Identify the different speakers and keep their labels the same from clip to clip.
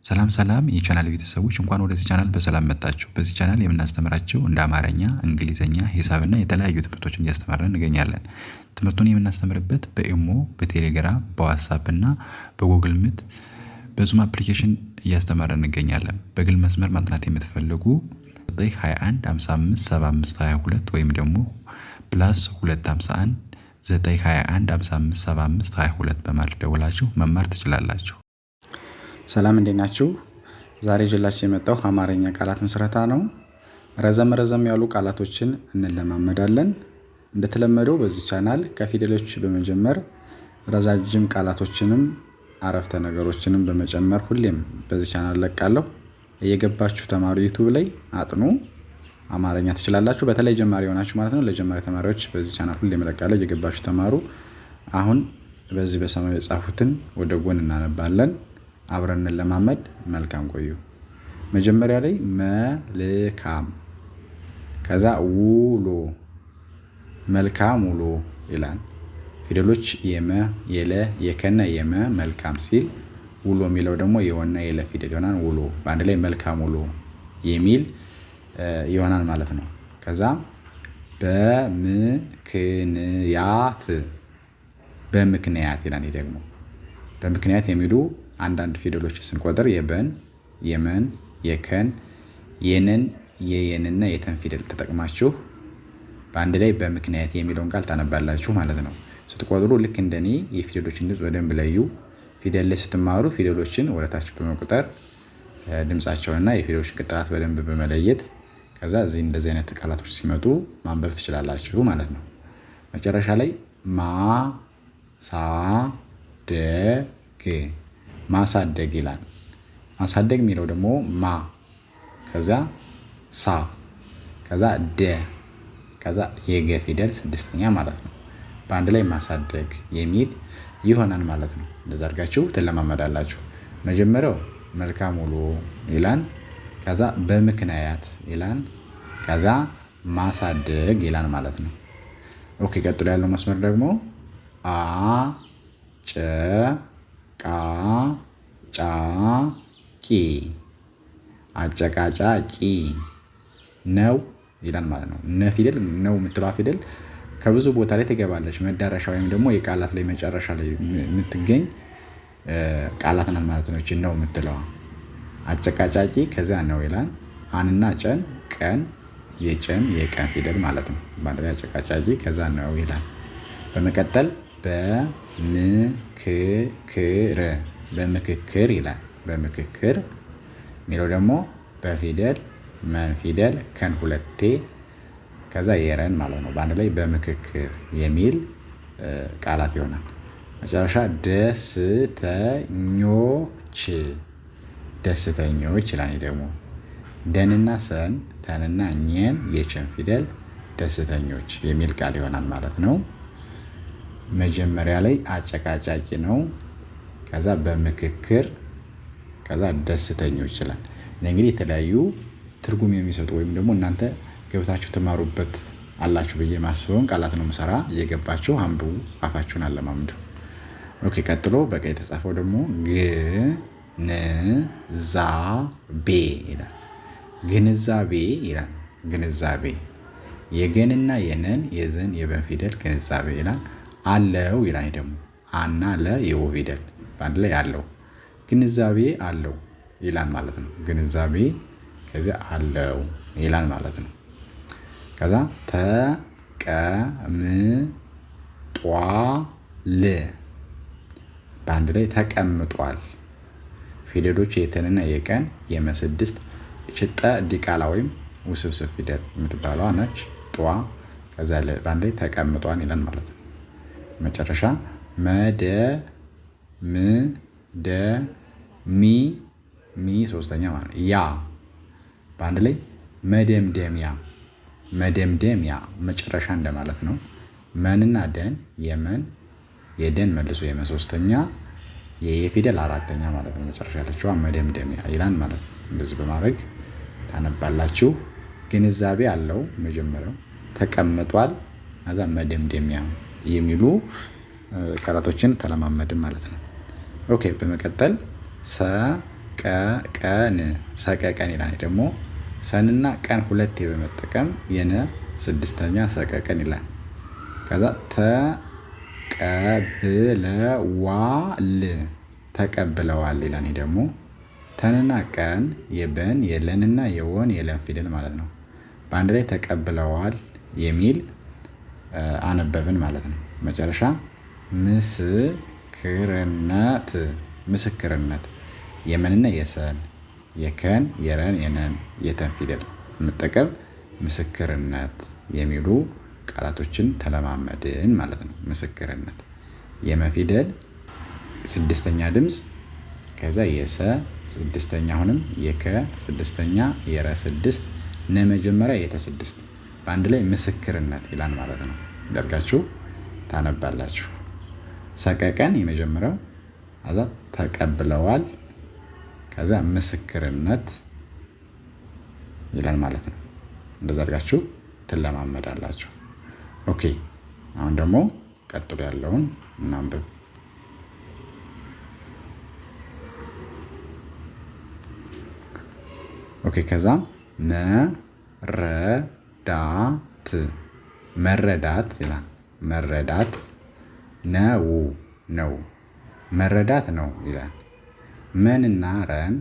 Speaker 1: ሰላም ሰላም የቻናል ቤተሰቦች እንኳን ወደዚህ ቻናል በሰላም መጣችሁ። በዚህ ቻናል የምናስተምራቸው እንደ አማርኛ፣ እንግሊዘኛ፣ ሂሳብና የተለያዩ ትምህርቶችን እያስተማርን እንገኛለን። ትምህርቱን የምናስተምርበት በኢሞ፣ በቴሌግራም፣ በዋትስአፕ እና በጉግል ሚት በዙም አፕሊኬሽን እያስተማርን እንገኛለን። በግል መስመር ማጥናት የምትፈልጉ 921 55 75 22 ወይም ደግሞ +251 921 55 75 22 በማለት ደውላችሁ መማር ትችላላችሁ።
Speaker 2: ሰላም እንዴት ናችሁ? ዛሬ ይዤላችሁ የመጣው አማርኛ ቃላት ምስረታ ነው። ረዘም ያሉ ቃላቶችን እንለማመዳለን። እንደተለመደው በዚህ ቻናል ከፊደሎች በመጀመር ረጃጅም ቃላቶችንም አረፍተ ነገሮችንም በመጨመር ሁሌም በዚህ ቻናል ለቃለሁ። እየገባችሁ ተማሩ። ዩቲዩብ ላይ አጥኑ፣ አማርኛ ትችላላችሁ። በተለይ ጀማሪ ሆናችሁ ማለት ነው። ለጀማሪ ተማሪዎች በዚህ ቻናል ሁሌም ለቃለሁ። እየገባችሁ ተማሩ። አሁን በዚህ በሰማያዊ የጻፉትን ወደ ጎን እናነባለን። አብረን እንለማመድ። መልካም ቆዩ። መጀመሪያ ላይ መልካም፣ ከዛ ውሎ፣ መልካም ውሎ ይላል። ፊደሎች የመ፣ የለ፣ የከና የመ መልካም ሲል ውሎ የሚለው ደግሞ የወና የለ ፊደል ይሆናል። ውሎ በአንድ ላይ መልካም ውሎ የሚል ይሆናል ማለት ነው። ከዛ በምክንያት፣ በምክንያት ይላል። ይሄ ደግሞ በምክንያት የሚሉ አንዳንድ ፊደሎች ስንቆጥር የበን፣ የመን፣ የከን፣ የነን፣ የየንና የተን ፊደል ተጠቅማችሁ በአንድ ላይ በምክንያት የሚለውን ቃል ታነባላችሁ ማለት ነው። ስትቆጥሩ ልክ እንደኔ የፊደሎችን ድምፅ በደንብ ለዩ። ፊደል ላይ ስትማሩ ፊደሎችን ወደታች በመቁጠር ድምፃቸውንና የፊደሎችን ቅጥላት በደንብ በመለየት ከዛ እዚህ እንደዚህ አይነት ቃላቶች ሲመጡ ማንበብ ትችላላችሁ ማለት ነው። መጨረሻ ላይ ማሳደግ ይላል። ማሳደግ የሚለው ደግሞ ማ፣ ከዛ ሳ፣ ከዛ ደ፣ ከዛ የገ ፊደል ስድስተኛ ማለት ነው። በአንድ ላይ ማሳደግ የሚል ይሆናል ማለት ነው። እንደዛ አድርጋችሁ ትለማመዳላችሁ። መጀመሪያው መልካም ውሎ ይላል፣ ከዛ በምክንያት ይላል፣ ከዛ ማሳደግ ይላል ማለት ነው። ኦኬ፣ ቀጥሎ ያለው መስመር ደግሞ አ ጨ ቃ ጫ ቂ፣ አጨቃጫቂ ነው ይላል ማለት ነው። ነ ፊደል ነው የምትለዋ ፊደል ከብዙ ቦታ ላይ ትገባለች። መዳረሻ ወይም ደግሞ የቃላት ላይ መጨረሻ ላይ የምትገኝ ቃላት ናት ማለት ነው። እቺ ነው የምትለዋ አጨቃጫቂ ከዛ ነው ይላል። አንና ጨን፣ ቀን፣ የጨን የቀን ፊደል ማለት ነው። በአንድ ላይ አጨቃጫቂ ከዛ ነው ይላል። በመቀጠል በምክክር ይላል። በምክክር የሚለው ደግሞ በፊደል መን ፊደል ከን ሁለቴ ከዛ የረን ማለት ነው። በአንድ ላይ በምክክር የሚል ቃላት ይሆናል። መጨረሻ ደስተኞች ይላል። ደግሞ ደንና ሰን፣ ተንና ኘን የቸን ፊደል ደስተኞች የሚል ቃል ይሆናል ማለት ነው። መጀመሪያ ላይ አጨቃጫቂ ነው፣ ከዛ በምክክር፣ ከዛ ደስተኞች ይላል። እንግዲህ የተለያዩ ትርጉም የሚሰጡ ወይም ደግሞ እናንተ ገብታችሁ ተማሩበት አላችሁ ብዬ ማስበውን ቃላት ነው ምሰራ። እየገባችሁ አንብቡ፣ አፋችሁን አለማምዱ። ኦኬ፣ ቀጥሎ በቀይ የተጻፈው ደግሞ ግንዛቤ ይላል። ግንዛቤ ይላል። ግንዛቤ የገንና የነን የዘን የበን ፊደል ግንዛቤ ይላል። አለው ይላል። ደግሞ አና ለ የወ ፊደል በአንድ ላይ አለው። ግንዛቤ አለው ይላል ማለት ነው። ግንዛቤ ከዚያ አለው ይላል ማለት ነው። ከዛ ተቀምጧል በአንድ ላይ ተቀምጧል። ፊደሎች የተንና የቀን የመስድስት ችጠ ዲቃላ ወይም ውስብስብ ፊደል የምትባለዋ ነች። ጧ ከዛ በአንድ ላይ ተቀምጧል ይላል ማለት ነው። መጨረሻ ሚ ሶስተኛ ማለት ያ በአንድ ላይ መደምደሚያ መጨረሻ እንደማለት ነው። መንና ደን የመን የደን መልሶ የመ ሶስተኛ የፊደል አራተኛ ማለት ነው። መጨረሻ ያለችዋ መደምደሚያ ይላል ማለት ነው። እንደዚህ በማድረግ ታነባላችሁ። ግንዛቤ አለው መጀመሪያው፣ ተቀምጧል፣ ከዛ መደምደሚያ የሚሉ ቃላቶችን ተለማመድን ማለት ነው። ኦኬ፣ በመቀጠል ቀን ሰቀቀን ይላል። ደግሞ ሰንና ቀን ሁለቴ በመጠቀም የነ ስድስተኛ ሰቀቀን ይላል። ከዛ ተቀብለዋል ይላል። ይሄ ደግሞ ተንና ቀን የበን የለንና የወን የለን ፊደል ማለት ነው። በአንድ ላይ ተቀብለዋል የሚል አነበብን ማለት ነው። መጨረሻ ምስክርነት የመንና የሰን የከን የረን የነን የተን ፊደል መጠቀም ምስክርነት የሚሉ ቃላቶችን ተለማመድን ማለት ነው። ምስክርነት የመፊደል ስድስተኛ ድምፅ ከዛ የሰ ስድስተኛ አሁንም የከ ስድስተኛ የረ ስድስት ነ መጀመሪያ የተ ስድስት በአንድ ላይ ምስክርነት ይላል ማለት ነው። ደርጋችሁ ታነባላችሁ። ሰቀቀን የመጀመሪያው ከዛ ተቀብለዋል ከዛ ምስክርነት ይላል ማለት ነው። እንደዛ አድርጋችሁ ትለማመዳላችሁ። ኦኬ አሁን ደግሞ ቀጥሎ ያለውን እናንብብ። ኦኬ ከዛ መረዳት ይላል። መረዳት ነው መረዳት ነው ይላል። መንና ረን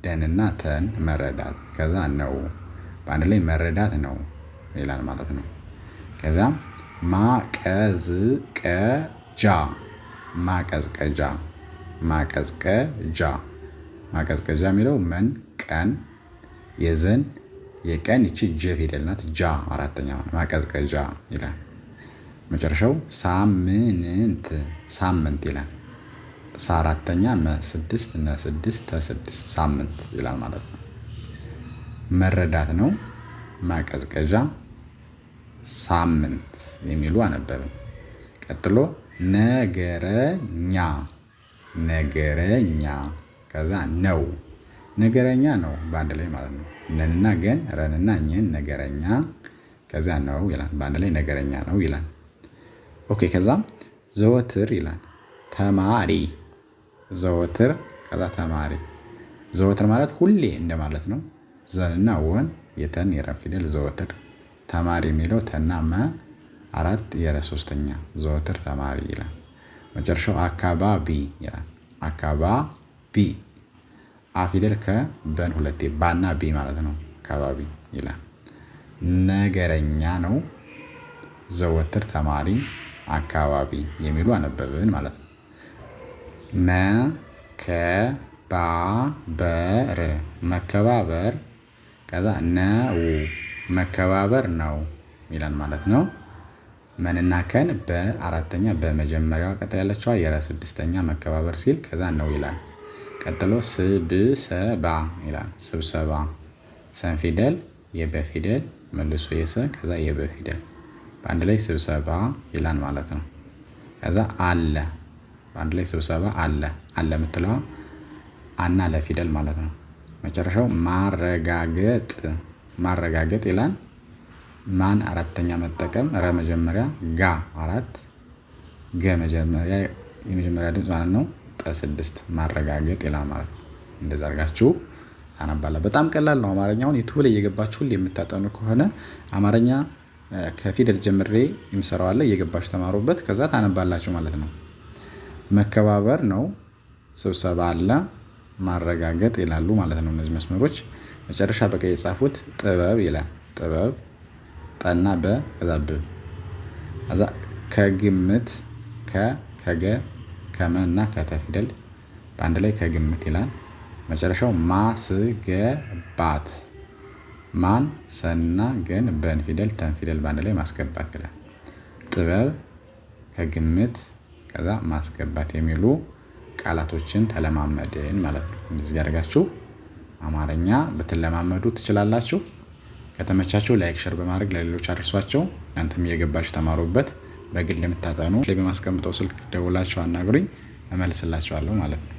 Speaker 2: ደንና ተን መረዳት ከዛ ነው በአንድ ላይ መረዳት ነው ይላል ማለት ነው። ከዛ ማቀዝቀዣ የሚለው መን ቀን የዘን የቀን ይቺ ጀ ፊደል ናት። ጃ አራተኛ ማቀዝቀዣ ይላል። መጨረሻው ሳምንት ይላል። አራተኛ መ6 ነ6 ተ6 ሳምንት ይላል ማለት ነው። መረዳት ነው ማቀዝቀዣ ሳምንት የሚሉ አነበብን። ቀጥሎ ነገረኛ ከዛ ነው ነገረኛ ነው በአንድ ላይ ማለት ነው። ነንና ገን ረንና ኘን ነገረኛ ከዛ ነው ይላል። በአንድ ላይ ነገረኛ ነው ይላል። ኦኬ ከዛም ዘወትር ይላል። ተማሪ ዘወትር ከዛ ተማሪ ዘወትር ማለት ሁሌ እንደማለት ነው። ዘንና ወን የተን የረን ፊደል ዘወትር ተማሪ የሚለው ተና መ አራት የረ ሶስተኛ ዘወትር ተማሪ ይላል። መጨረሻው አካባቢ ይላል። አካባቢ አ ፊደል ከበን ሁለቴ ባና ቢ ማለት ነው። አካባቢ ይላል። ነገረኛ ነው ዘወትር ተማሪ አካባቢ የሚሉ አነበብን ማለት ነው። መከባበር ከዛ ነው መከባበር ነው ይላል ማለት ነው። መንና ከን በአራተኛ በመጀመሪያዋ ቀጥላ ያለችዋ የረ ስድስተኛ መከባበር ሲል ከዛ ነው ይላል። ቀጥሎ ስብሰባ ይላል። ስብሰባ ሰን ፊደል የበ ፊደል መልሶ የሰ ከዛ የበ ፊደል በአንድ ላይ ስብሰባ ይላል ማለት ነው። ከዛ አለ በአንድ ላይ ስብሰባ አለ የምትለዋ አና ለፊደል ማለት ነው። መጨረሻው ማረጋገጥ ይላል። ማን አራተኛ መጠቀም ረ መጀመሪያ ጋ አራት ገ መጀመሪያ የመጀመሪያ ድምፅ ማለት ነው። ጠ6 ማረጋገጥ ይላል ማለት ነው። እንደዛ አድርጋችሁ ታነባላችሁ። በጣም ቀላል ነው። አማርኛውን ዩቲዩብ ላይ እየገባችሁ የምታጠኑ ከሆነ አማርኛ ከፊደል ጀምሬ የምሰራው አለ እየገባችሁ ተማሩበት። ከዛ ታነባላችሁ ማለት ነው። መከባበር ነው። ስብሰባ አለ ማረጋገጥ ይላሉ ማለት ነው። እነዚህ መስመሮች መጨረሻ በቀይ የጻፉት ጥበብ ይላል። ጥበብ ጠና በ ከዛ ብ ከዛ ከግምት ከገ ከመና ከተ ፊደል በአንድ ላይ ከግምት ይላል። መጨረሻው ማስገባት ማን ሰና ገን በን ፊደል ተን ፊደል በአንድ ላይ ማስገባት ይላል። ጥበብ ከግምት ከዛ ማስገባት የሚሉ ቃላቶችን ተለማመድን ማለት ነው። እንደዚህ ያደርጋችሁ አማርኛ ብትለማመዱ ትችላላችሁ። ከተመቻችሁ ላይክ ሸር በማድረግ ለሌሎች አድርሷቸው። እናንተም እየገባችሁ ተማሩበት። በግል የምታጠኑ ላይ በማስቀምጠው ስልክ ደውላችሁ አናግሩኝ እመልስላችኋለሁ ማለት ነው።